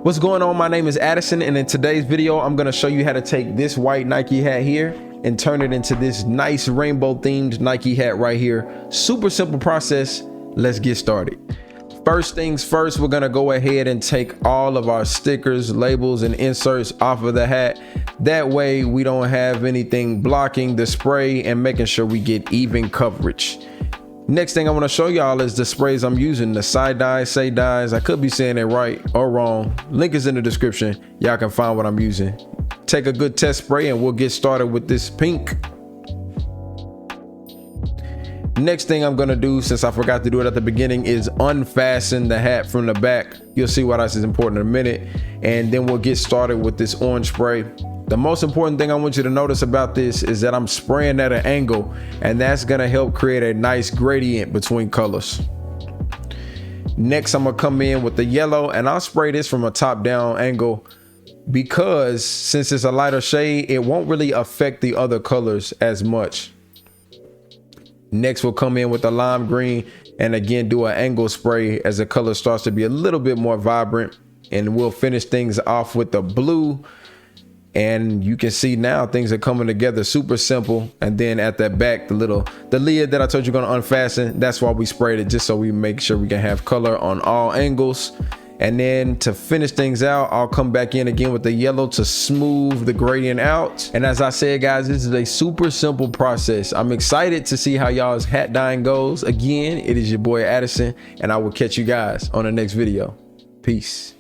What's going on? My name is Addison, and in today's video I'm going to show you how to take this white Nike hat here and turn it into this nice rainbow themed Nike hat right here. Super simple process. Let's get started. First things first, we're going to go ahead and take all of our stickers, labels, and inserts off of the hat. That way we don't have anything blocking the spray and making sure we get even coverage. Next thing I want to show y'all is the sprays I'm using, the side dyes, say dyes. I could be saying it right or wrong. Link is in the description. Y'all can find what I'm using. Take a good test spray and we'll get started with this pink. Next thing I'm gonna do, since I forgot to do it at the beginning, is unfasten the hat from the back. You'll see why that's important in a minute. And then we'll get started with this orange spray. The most important thing I want you to notice about this is that I'm spraying at an angle, and that's gonna help create a nice gradient between colors. Next, I'm gonna come in with the yellow, and I'll spray this from a top down angle because since it's a lighter shade, it won't really affect the other colors as much. Next, we'll come in with the lime green and again do an angle spray as the color starts to be a little bit more vibrant, and we'll finish things off with the blue. And you can see now things are coming together super simple. And then at the back, the lid that I told you gonna unfasten, that's why we sprayed it, just so we make sure we can have color on all angles. And then to finish things out, I'll come back in again with the yellow to smooth the gradient out. And as I said, guys, this is a super simple process. I'm excited to see how y'all's hat dyeing goes. Again, it is your boy Addison, and I will catch you guys on the next video. Peace.